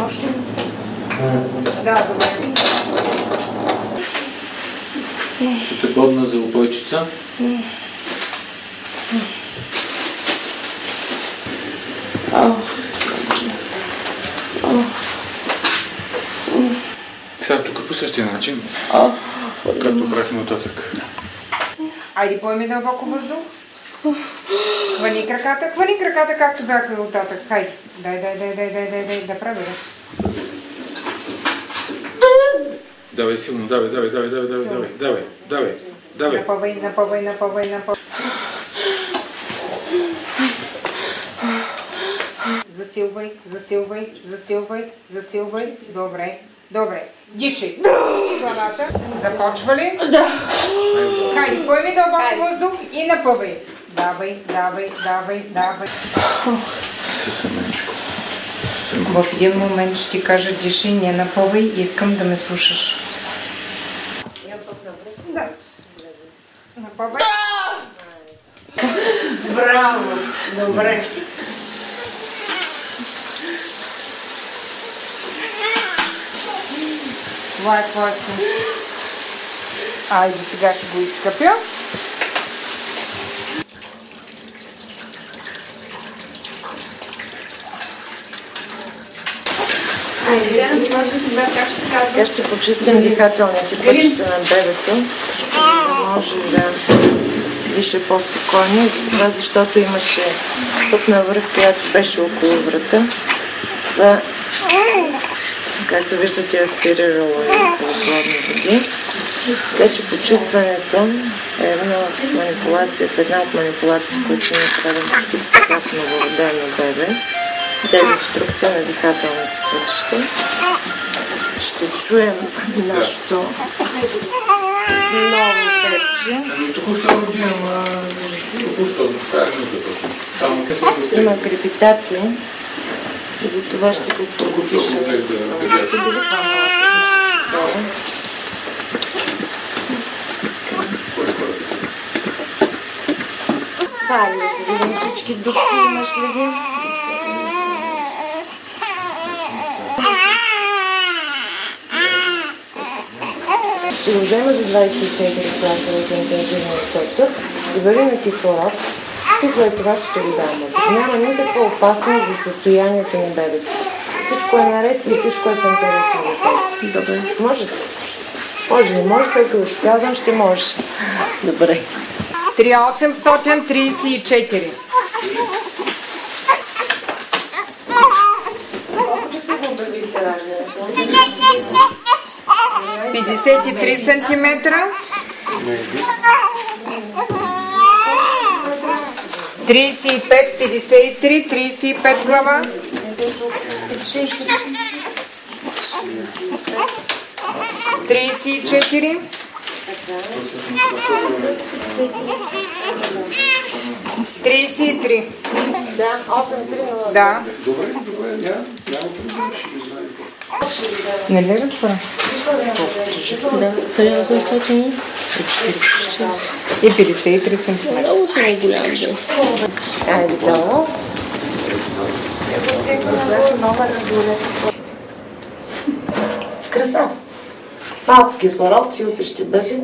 Още? Да, добре. Ще те бодна за упойчица. Сега тук по същия начин, както правихме оттатък. Айде, поеми дълбоко въздух. Хвани краката, както бяха оттатък. Хайде, дай, да пребера. Давай силно, давай. Напъвай. Засилвай. Добре. Дишай. Главата. Започва ли? Да. Хайде, поеми дълбоко въздух и напъвай. Давай. Съвсем меничко. В един момент ще ти кажа дишай, не напъвай, искам да ме слушаш. Да. Напъвай. Браво! Добре. Това е твоето. Айде, сега ще го изкъпя. Сега ще почистим дихателните пътища на бебето, за да може да диша по-спокойно, защото имаше тук навръх, която беше около врата. Това, както виждате, е аспирирало и хладни води. Така че почистването е една от манипулациите, които ние правим почти по всяко новородено бебе. Дезинструкция на дихателните пътища. Ще чуем нашето ново пепче. Има крепитации, за това ще го поддишаме с малко. Пали, да видим всички дупки, имаш ли ги? Ще го взема за 24 часа от интензивния сектор, ще бъде на кислород и след това ще го дам. Няма никаква опасност за състоянието на бебето. Всичко е наред и всичко е в интерес на детето. Добре. Може? Може ли? Може, след като ще казвам, ще можеш. Добре. 3834. Колко часа го обявихте раждането? 53 сантиметра. 35, 53, 35 глава. 34. 33. Да, 8-3. Да. Добре, Не ли разбира? Да, 800 и 53 сантиметра. Много са ми голям. Айде, долу. Красавец. Малко кислород и утре ще бъде.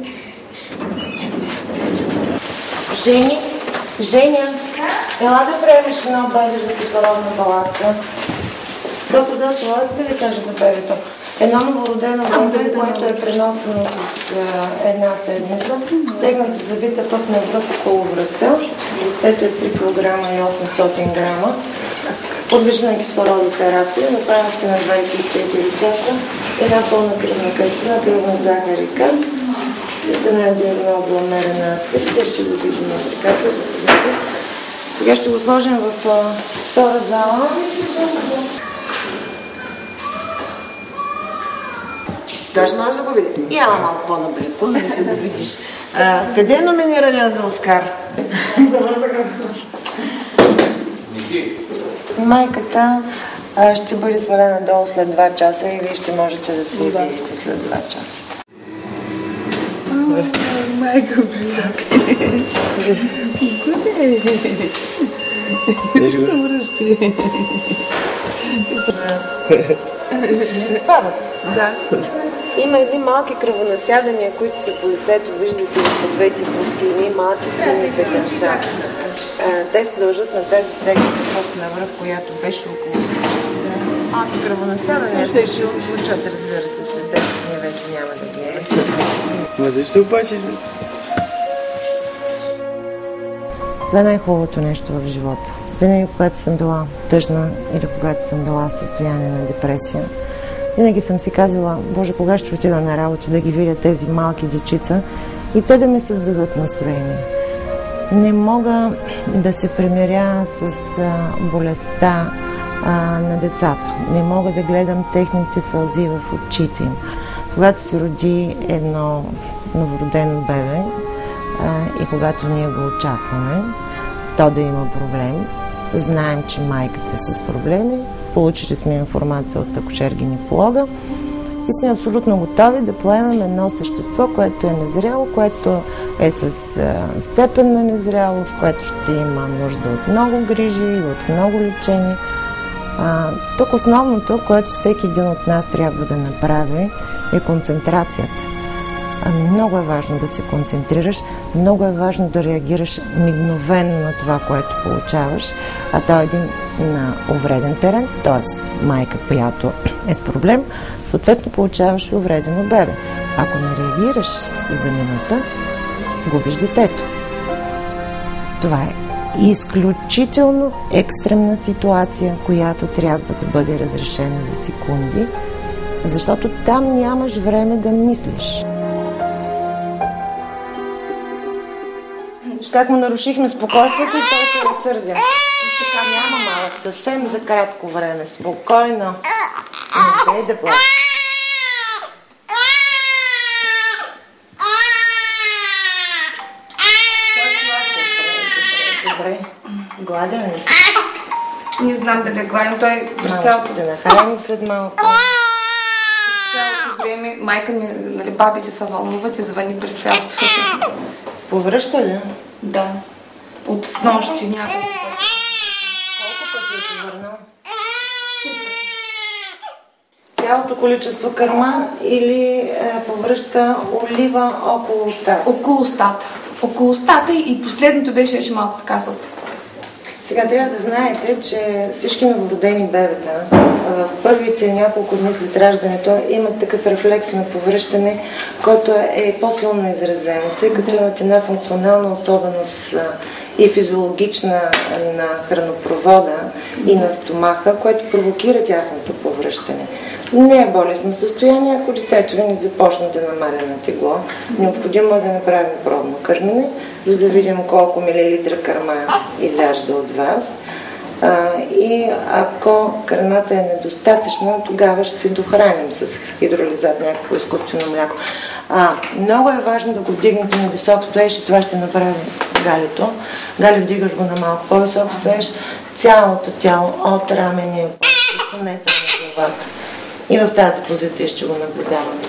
Женя, ела да приемеш едно бебе за кислородна палатка. Доктор Делчо, да ви кажа за бебето. Едно новородено бебе, което е преносено с една седмица, стегната завита път на връх около врата. Детето е 3 кг и 800 грама. Подлежи на кислородотерапия, направена сте на 24 часа, една пълна кръвна картина, кръвна захар и каст, с една диагноза умерена свирция, ще го видим на ръката. Сега ще го сложим в втора зала. Даже може да го видите. Яла малко по-наблизко, за да си го видиш. Къде е номинирания за Оскар? Майката ще бъде свалена долу след 2 часа и вие ще можете да си я видите след 2 часа. Майка била. Не се връщи. Не падат. Да. Има едни малки кръвонасядания, които са по лицето, виждате в двете бузки, едни малки сини петънца. Те се дължат на тази стегната навръх, която беше около. Малки кръвонасядания ще се случват, разбира се, след 10 дни вече няма да ги има. Ма защо обаче? Това е най-хубавото нещо в живота. Винаги, когато съм била тъжна или когато съм била в състояние на депресия, винаги съм си казала, Боже, кога ще отида на работа да ги видя тези малки дечица и те да ми създадат настроение. Не мога да се примиря с болестта на децата. Не мога да гледам техните сълзи в очите им. Когато се роди едно новородено бебе и когато ние го очакваме, то да има проблем, знаем, че майката е с проблеми, получили сме информация от акушер-гинеколога и сме абсолютно готови да поемем едно същество, което е незряло, което е с степен на незрялост, което ще има нужда от много грижи и от много лечение. Тук основното, което всеки един от нас трябва да направи, е концентрацията. Много е важно да се концентрираш, много е важно да реагираш мигновено на това, което получаваш, а то е един на увреден терен, т.е. майка, която е с проблем, съответно получаваш увредено бебе. Ако не реагираш за минута, губиш детето. Това е изключително екстремна ситуация, която трябва да бъде разрешена за секунди, защото там нямаш време да мислиш. Как му нарушихме спокойствието и той се разсърдя. Така няма малък, съвсем за кратко време. Спокойно. Не дай да плачеш. Добре. Гладен ли си? Не знам дали е гладен. Той през цялото... Ще нахраним след малко. Цялото време майка ми, нали, бабите се вълнуват и звъни през цялото време. Повръща ли? Да. От снощи няколко. Колко пъти е повърнал? Цялото количество кърма или повръща олива около устата? Около устата. Около устата и последното беше вече малко така с... Сега трябва да знаете, че всички новородени бебета в първите няколко дни след раждането имат такъв рефлекс на повръщане, който е по-силно изразен, тъй като имат една функционална особеност и физиологична на хранопровода и на стомаха, което провокира тяхното повръщане. Не е болезнено състояние, ако детето ви не започне да намаля на тегло. Необходимо е да направим пробно кърмене, за да видим колко милилитра кърма изяжда от вас. И ако кърмата е недостатъчна, тогава ще дохраним с хидролизат, някакво изкуствено мляко. Много е важно да го вдигнете на високо стоеж и това ще направи Галито. Гали, вдигаш го на малко по-високо стоеж, цялото тяло от рамени, не само на главата. И в тази позиция ще го наблюдаваме.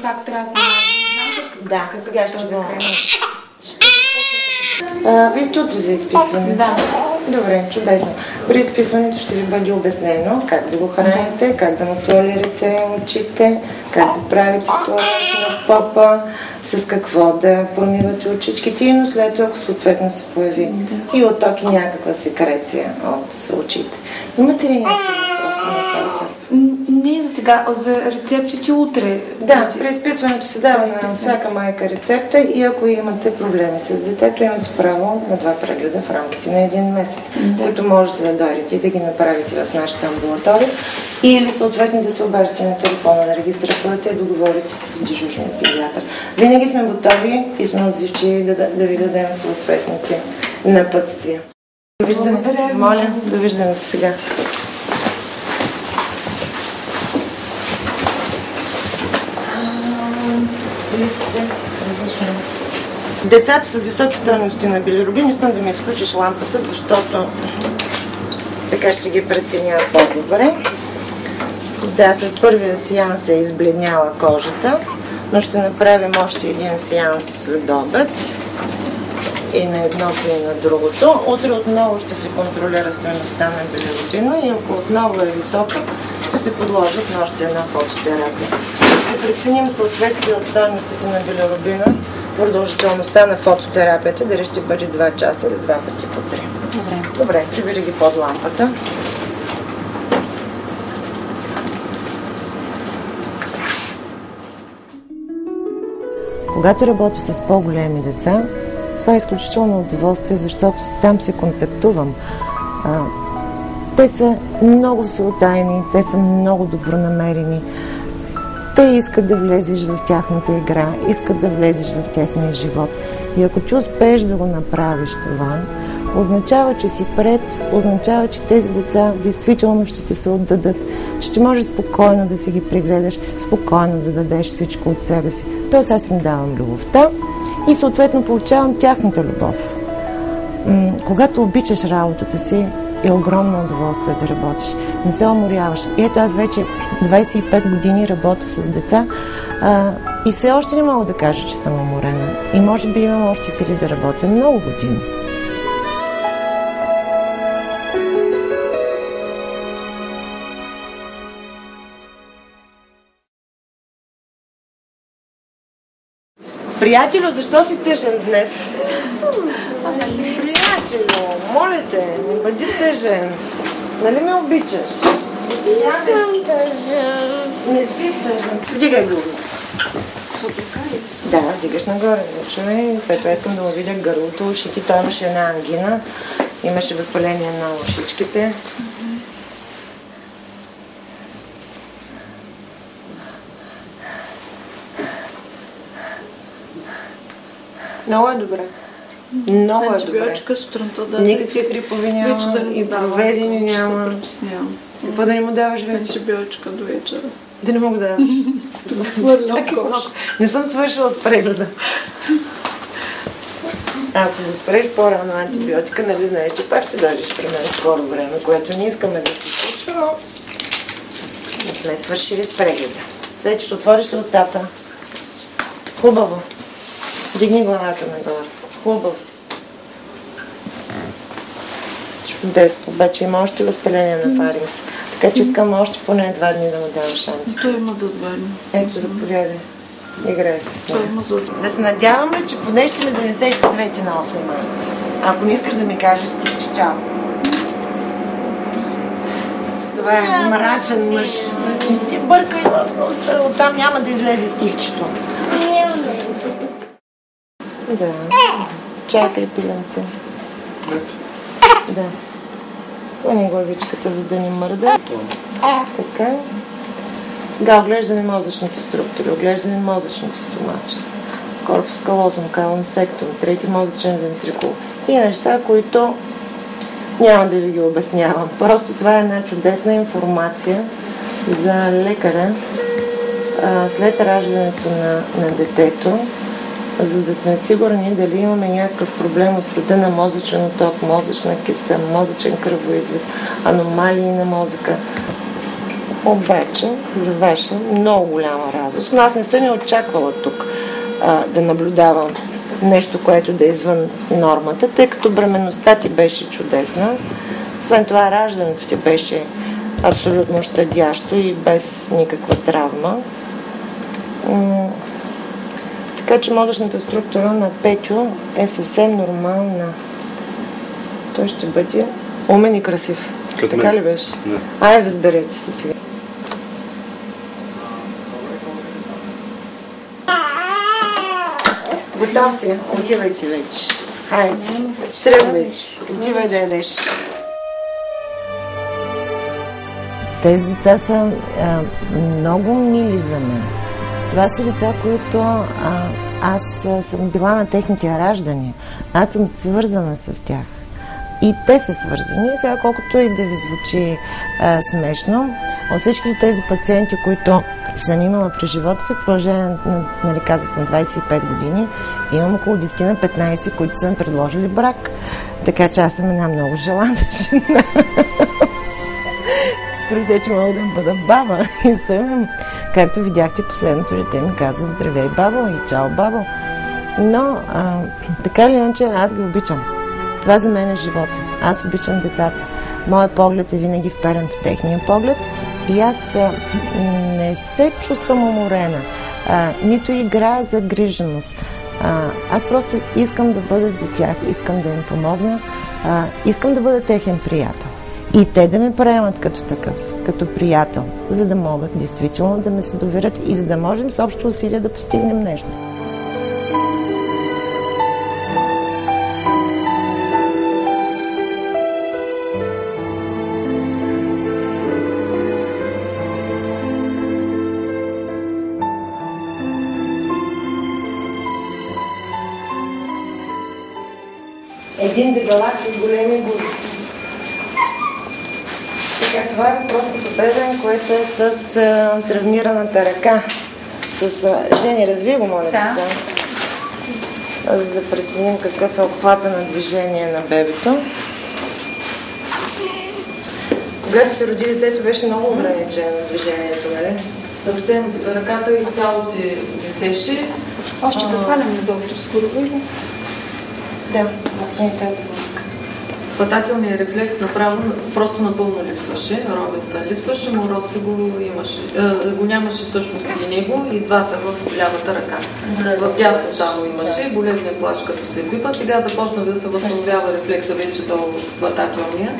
Пак трябва да Да, сега ще го... Вие сте утре за изписване? Да. Добре, чудесно. При изписването ще ви бъде обяснено как да го храните, как да му туалирате очите, как да правите туалет на попа, с какво да промивате очичките и но след това съответно се появи и отток и някаква секреция от очите. Имате ли някакви въпроси на карта? Не за сега, за рецептите утре. Да, при изписването се дава на всяка майка рецепта и ако имате проблеми с детето, имате право на 2 прегледа в рамките на 1 месец, които можете да дойдете и да ги направите в нашата амбулатория или съответно да се обадите на телефона на регистратурата и договорите с дежурния педиатър. Винаги сме готови и сме отзивчиви да ви дадем съответните напътствия. Довиждане. Моля, довиждане се сега. Листите. Децата с високи стойности на билирубин, искам да ми изключиш лампата, защото така ще ги преценя по-добре. Да, след първия сеанс е избледняла кожата, но ще направим още един сеанс след обед. И на едното, и на другото. Утре отново ще се контролира стойността на билирубина и ако отново е висока, ще се подложат на още една фототерапия. Ще преценим съответствие от стойностите на билирубина, продължителността на фототерапията, дали ще бъде 2 часа или 2 пъти по 3. Добре, прибери ги под лампата. Когато работя с по-големи деца, това е изключително удоволствие, защото там се контактувам. Те са много всеотдайни, те са много добронамерени. Те искат да влезеш в тяхната игра, искат да влезеш в техния живот. И ако ти успееш да го направиш това, означава, че си пред, означава, че тези деца действително ще ти се отдадат. Ще можеш спокойно да си ги прегледаш, спокойно да дадеш всичко от себе си. Тоест аз им давам любовта и съответно получавам тяхната любов. Когато обичаш работата си, е огромно удоволствие да работиш. Не се уморяваш. И ето аз вече 25 години работя с деца и все още не мога да кажа, че съм уморена. И може би имам още сили да работя много години. Приятелю, защо си тъжен днес? Приятелю, моля те, не бъди тъжен. Нали ме обичаш? Съм тъжен. Не си тъжен. Вдигай блуза. Да, вдигаш нагоре. Чуй, пето искам да му видя гърлото, ушите. Той имаше една ангина, имаше възпаление на ушичките. Много е добре. Много е добре. Антибиотика сутринта да. Никакви крипови няма и проведени няма. Какво да не му даваш вече? Антибиотика до вечера. Да не мога да даваш. Чакай малко. Не съм свършила с прегледа. Ако го спреш по-рано антибиотика, нали знаеш, че пак ще дойдеш при мен скоро време, което не искаме да се случва, но не сме свършили с прегледа. След ще отвориш ли устата? Хубаво. Дигни главата нагоре. Хубаво. Чудесно. Обаче има още възпаление на фарингса. Така че искам още поне 2 дни да му даваш антибиотика. Той има за 2 дни. Ето, заповядай. Играй с Той него. има за 2 дни. Да се надяваме, че поне ще ми донесеш цвети на 8 марта. Ако не искаш да ми кажеш стихче, чао. Това е мрачен мъж. Не си бъркай в носа, оттам няма да излезе стихчето. Да. Чакай, пиленце. Да. Поне главичката, за да ни мърда. Така. Сега оглеждаме мозъчните структури, оглеждаме мозъчните стомачета. Корпус калозум, калум сектум, трети мозъчен вентрикул. И неща, които няма да ви ги обяснявам. Просто това е една чудесна информация за лекаря след раждането на детето, за да сме сигурни дали имаме някакъв проблем от рода на мозъчен отток, мозъчна киста, мозъчен кръвоизлив, аномалии на мозъка. Обаче, за ваша много голяма радост, но аз не съм и очаквала тук да наблюдавам нещо, което да е извън нормата, тъй като бременността ти беше чудесна. Освен това, раждането ти беше абсолютно щадящо и без никаква травма. Така че мозъчната структура на Петю е съвсем нормална. Той ще бъде умен и красив. Като така мен. ли беше? Да. Ай, разберете се сега. Готов си, отивай си вече. Хайде, тръгвай си, отивай да ядеш. Тези деца са много мили за мен. Това са деца, които аз съм била на техните раждания. Аз съм свързана с тях. И те са свързани. Сега, колкото и да ви звучи смешно, от всичките тези пациенти, които съм имала през живота си, в продължение нали, казах, на 25 години, имам около 10 на 15, които са ми предложили брак. Така че аз съм една много желана жена. при все, че мога да бъда баба. И съм, както видяхте, последното дете ми каза здравей, бабо, и чао, бабо. Но, така ли иначе, аз ги обичам. Това за мен е живота. Аз обичам децата. Моят поглед е винаги вперен в техния поглед и аз не се чувствам уморена, нито играя за гриженост. Аз просто искам да бъда до тях, искам да им помогна, искам да бъда техен приятел. И те да ме приемат като такъв, като приятел, за да могат действително да ме се доверят и за да можем с общо усилие да постигнем нещо. Един дебелак с големи бузи. Така, това е въпросното бебе, което е с травмираната ръка. Жени, разви го, моля да. За да преценим какъв е обхвата на движение на бебето. Когато се роди детето, беше много ограничено движението, нали? Съвсем ръката изцяло си висеше. Още да свалям надолу скоро. Да, махни тази блузка. Хватателният рефлекс направо просто напълно липсваше. Робинсън липсваше, Мороси го нямаше всъщност и него, и двата в лявата ръка. В дясно само имаше, болезния плач като се пипа. Сега започна да се възстановява рефлекса вече до хватателния.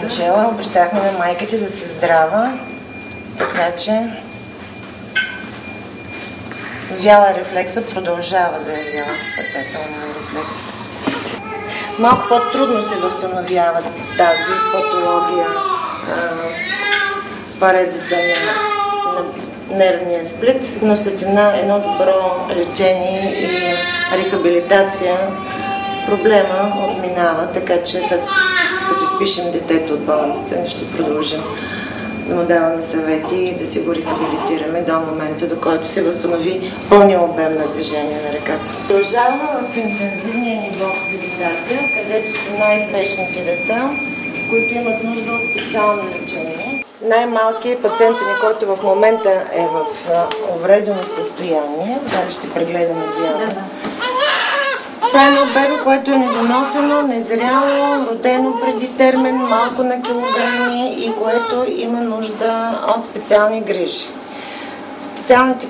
Анчела, обещахме на майка ти да си здрава, така че вяла рефлекса продължава да е вяла хватателния рефлекс. Малко по-трудно се възстановява тази патология, паразита на нервния сплит, но след едно добро лечение и рехабилитация проблема отминава, така че след като изпишем детето от болницата, ще продължим да му даваме съвети и да си го рехабилитираме до момента, до който се възстанови пълния обем на движение на ръката. Продължаваме в интензивния ниво с визитация, където са най-спешните деца, които имат нужда от специално лечение. Най-малкият пациент ни, който в момента е в увредено състояние, дали ще прегледаме Диана. Това е едно бебе, което е недоносено, незряло, родено преди термин, малко на килограми и което има нужда от специални грижи.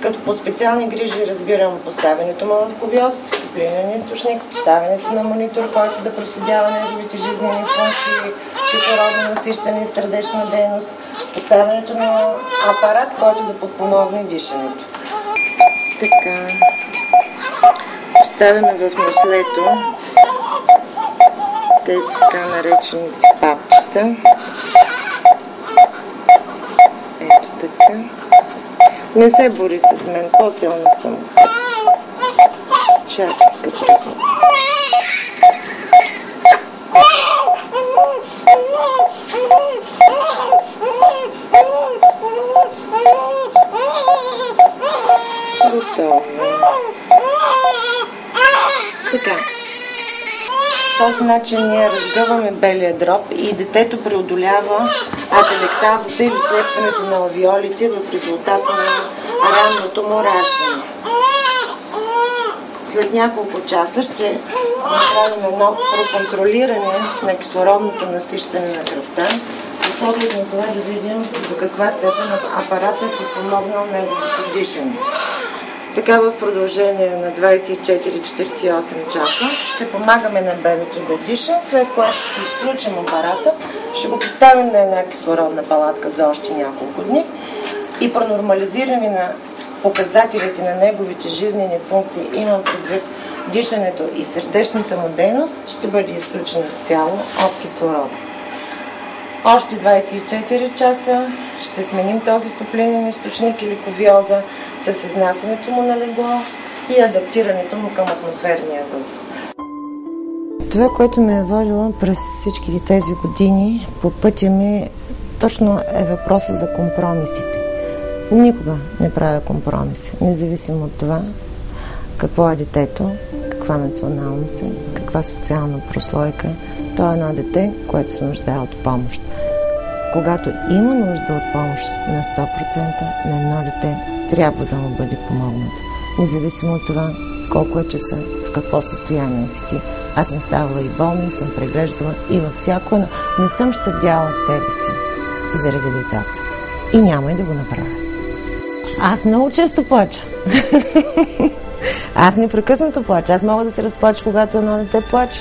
Като по специални грижи разбирам поставянето му в кувьоз, топлинен източник, поставянето на монитор, който да проследява неговите жизнени функции, кислородно насищане, сърдечна дейност, поставянето на апарат, който да подпомогне дишането. Така. Поставяме в нослето тези така наречени ципапчета. Ето така. Не се бори с мен, по-силно съм. Чакай, като размах. Готово. Така. По този начин ние разгъваме белия дроб и детето преодолява ателектазата или слепването на алвеолите в резултат на ранното му раждане. След няколко часа ще направим едно проконтролиране на кислородното насищане на кръвта, с оглед на това да видим до каква степен апаратът е подпомогнал неговото дишане. Така в продължение на 24-48 часа ще помагаме на бебето да диша, след което ще изключим апарата, ще го поставим на една кислородна палатка за още няколко дни и про нормализиране на показателите на неговите жизнени функции, имам предвид дишането и сърдечната му дейност, ще бъде изключена изцяло от кислород. Още 24 часа ще сменим този топлинен източник или кувьоза с изнасянето му на легло и адаптирането му към атмосферния въздух. Това, което ме е водило през всичките тези години по пътя ми, точно е въпросът за компромисите. Никога не правя компромис, независимо от това какво е детето, каква националност е, каква социална прослойка е. То е едно дете, което се нуждае от помощ. когато има нужда от помощ на 100%, на едно дете трябва да му бъде помогнато. Независимо от това колко е часа, в какво състояние си ти. Аз съм ставала и болна, и съм преглеждала и във всяко едно. Не съм щадяла себе си заради децата. И няма и да го направя. Аз много често плача. Аз непрекъснато плача. Аз мога да се разплача, когато едно дете плаче.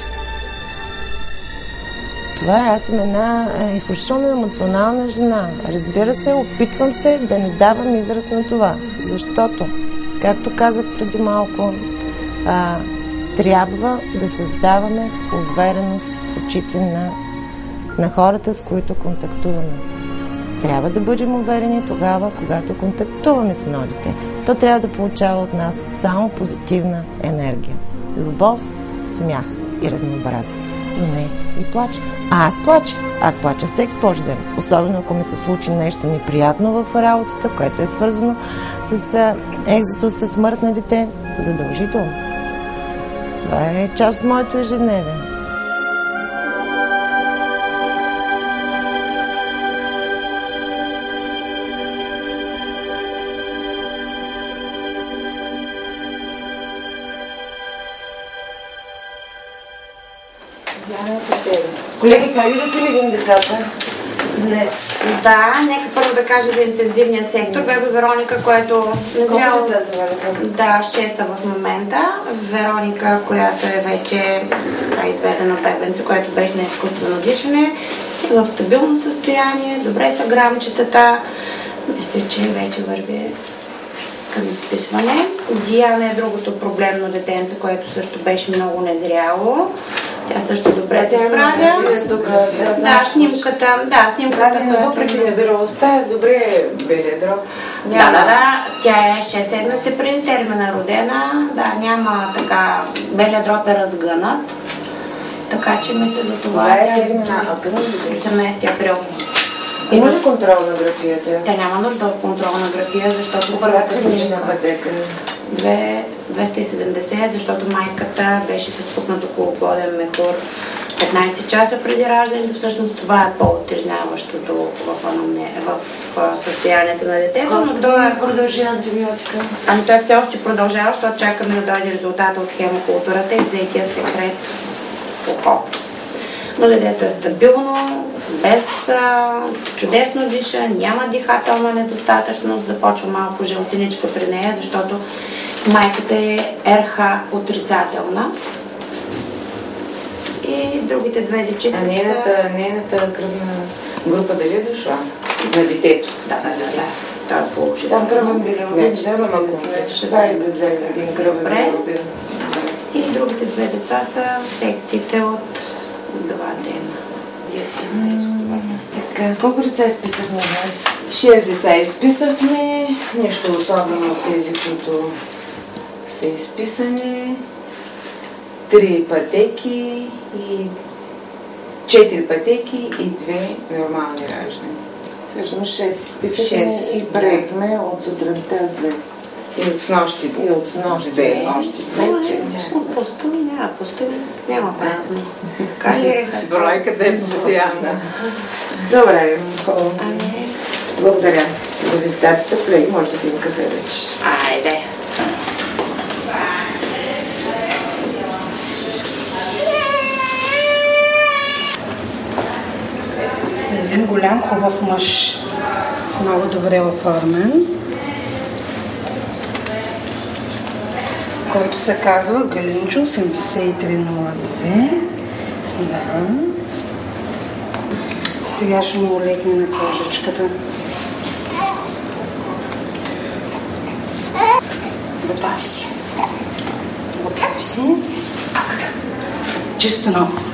Това е, аз съм една изключително емоционална жена. Разбира се, опитвам се да не давам израз на това. Защото, както казах преди малко, трябва да създаваме увереност в очите на хората, с които контактуваме. Трябва да бъдем уверени тогава, когато контактуваме с едно дете. То трябва да получава от нас само позитивна енергия. Любов, смях и разнообразие. Но не и плач. Аз плача всеки Божи ден. Особено ако ми се случи нещо неприятно в работата, което е свързано с екзитус, с смърт на дете. Задължително. Това е част от моето ежедневие. Колеги, как да си видим децата днес? Да, нека първо да кажа за интензивния сектор. Бебе Вероника, който... Колко деца са, Вероника? Да, 6 са в момента. Вероника, която е вече изведена бебенце, което беше на изкуствено дишане, е в стабилно състояние, добре са грамчетата. Мисля, че вече върви към изписване. Диана е другото проблемно детенце, което също беше много незряло. Тя също добре се справя. Да, снимката. Въпреки незрелостта е добре белия дроб. Да. Тя е 6 седмици преди термина родена. Да, няма така. Белия дроб е разгънат. Така че мисля за това. Това е термина април. 18 април. Има ли контрол на графията? Те няма нужда от контрол на графия, защото първата клинична пътека 270, защото майката беше с пукнат околоплоден мехур 15 часа преди раждането. Всъщност това е по-отежняващото в състоянието на детето. Колко да продължи антибиотика? Ами той все още продължава, защото чакаме да дойде резултата от хемокултурата и взетия секрет око. Но детето е стабилно, без чудесно диша, няма дихателна недостатъчност, започва малко жълтиничка при нея, защото майката е РХ отрицателна. И другите две дечица са... Нейната кръвна група дали е дошла? На детето? Да. Той е положително. Там кръвен билирубин, дай да вземе един кръвен билирубин. И другите две деца са секциите от 2 дена. Така, колко деца изписахме днес? 6 деца изписахме, нищо особено от тези, които са изписани. 3 пътеки и 4 пътеки и 2 нормални раждани. Всъщност 6 изписахме и приехме от сутринта 2. И от снощи. И от снощи 2. Още 2. Пусто няма празно. Така ли е? Бройката е постоянна. Добре, хубаво. Благодаря за визитацията. Колеги, може да пием кафе вече. Айде! Един голям, хубав мъж. Много добре оформен. Който се казва Галинчо 8302. Да. Сега ще му легне на кожичката. Готов си. Чисто нов.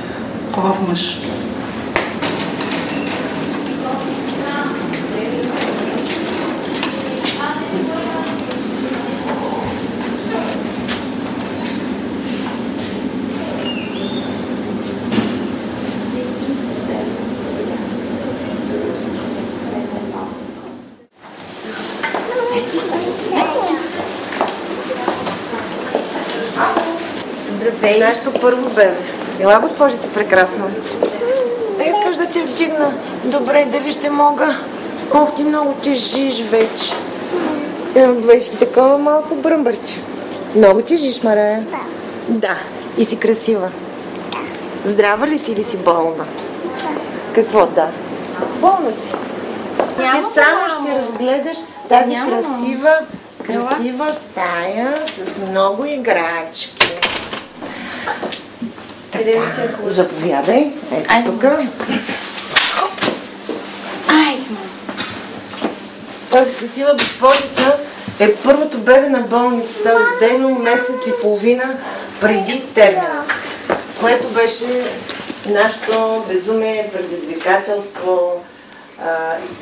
Хубав мъж. Нашето първо бебе. Ела, госпожица прекрасна. Искаш да те вдигна. Добре, дали ще мога? Ох, ти много тежиш вече. Беше такова малко бръмбърче. Много тежиш, Марая? Да. И си красива? Да. Здрава ли си или си болна? Да. Какво да? Болна си. Ти само ще разгледаш тази красива стая с много играчки. Така, заповядай. Ето тук. Айде, мама. Тази красива госпожица е първото бебе на болницата, родено месец и половина преди термина, което беше нашето безумие, предизвикателство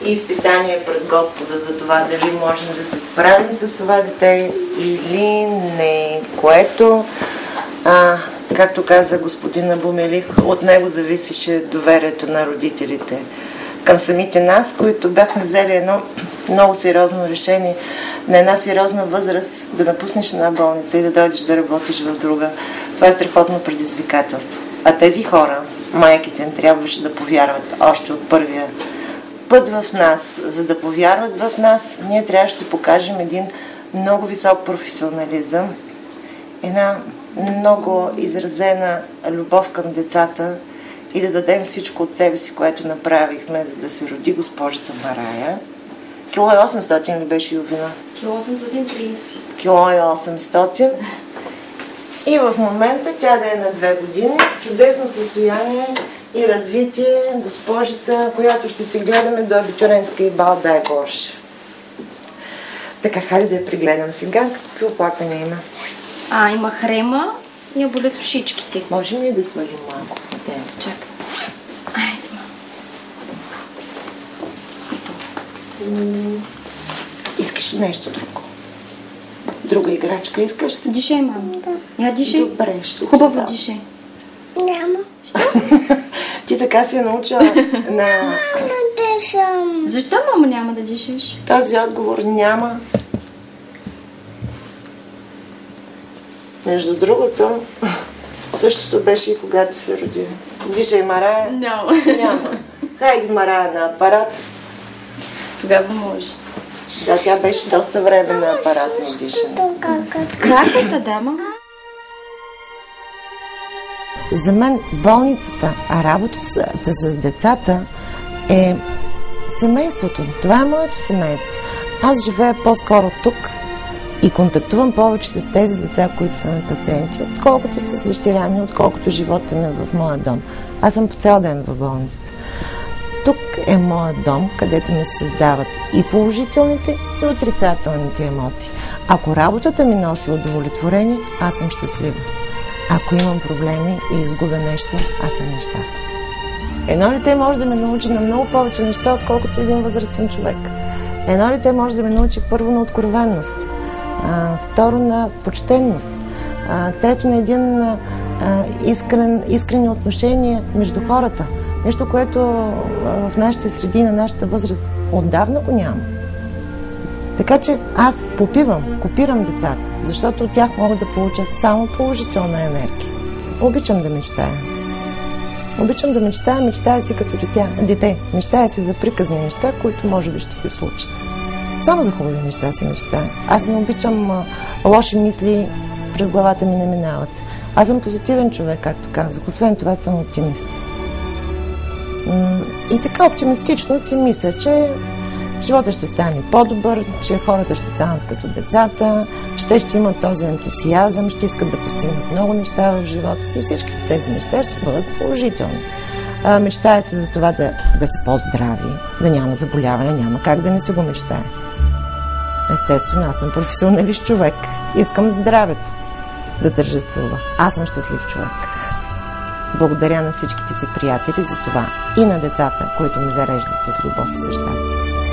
и изпитание пред Господа за това дали можем да се справим с това дете или не, което, както каза господин Абумелих, от него зависеше доверието на родителите към самите нас, които бяхме взели едно много сериозно решение на една сериозна възраст да напуснеш една болница и да дойдеш да работиш в друга. Това е страхотно предизвикателство. А тези хора, майките им, трябваше да повярват още от първия път в нас. За да повярват в нас, ние трябваше да покажем един много висок професионализъм, една много изразена любов към децата и да дадем всичко от себе си, което направихме, за да се роди госпожица Марая. Кило 800 ли беше, Ювина? Кило 830. Кило 800. И в момента тя да е на 2 години, в чудесно състояние и развитие, госпожица, която ще си гледаме до абитуренска и бал, дай Боже. Така, хайде да я пригледам сега. Какви оплаквания има? Има хрема и я болят ушичките. Можем ли да свалим малко? Чакай. Айде, мама. Искаш ли нещо друго? Друга играчка искаш? Дишай, мама. Да. Я дишай. Добре, ще хубаво дишай. Няма. Ти така си е научила на... Дишам. Защо, мама, няма да дишаш? Този отговор няма. Между другото, същото беше и когато се роди. Дишай, Марая. Няма. Хайде, Марая, на апарат. Тогава може. Да, тя беше доста време на апаратно дишане. Краката, да, мама. За мен болницата, а работата с децата е семейството. Това е моето семейство. Аз живея по-скоро тук и контактувам повече с тези деца, които са ми пациенти, отколкото с дъщеря ми, отколкото живота ми в моя дом. Аз съм по цял ден в болницата. Тук е моят дом, където ми се създават и положителните, и отрицателните емоции. Ако работата ми носи удовлетворение, аз съм щастлива. Ако имам проблеми и изгубя нещо, аз съм нещастна. Едно дете може да ме научи на много повече неща, отколкото един възрастен човек. Едно дете може да ме научи първо на откровенност, второ на почтенност, трето на един искрени отношения между хората. Нещо, което в нашите среди, на нашата възраст отдавна го няма. Така че аз копирам децата, защото от тях мога да получа само положителна енергия. Обичам да мечтая. Обичам да мечтая си като дете. Мечтая си за приказни неща, които може би ще се случат. Само за хубави неща си мечтая. Аз не обичам лоши мисли, през главата ми не минават. Аз съм позитивен човек, както казах. Освен това съм оптимист. И така оптимистично си мисля, че живота ще стане по-добър, че хората ще станат като децата, ще имат този ентусиазъм, ще искат да постигнат много неща в живота си и всичките тези неща ще бъдат положителни. Мечтая се за това да са по-здрави, да няма заболяване, няма как да не си го мечтая. Естествено, аз съм професионалист човек. Искам здравето да тържествува. Аз съм щастлив човек. Благодаря на всичките си приятели за това и на децата, които ми зареждат с любов и с щастие.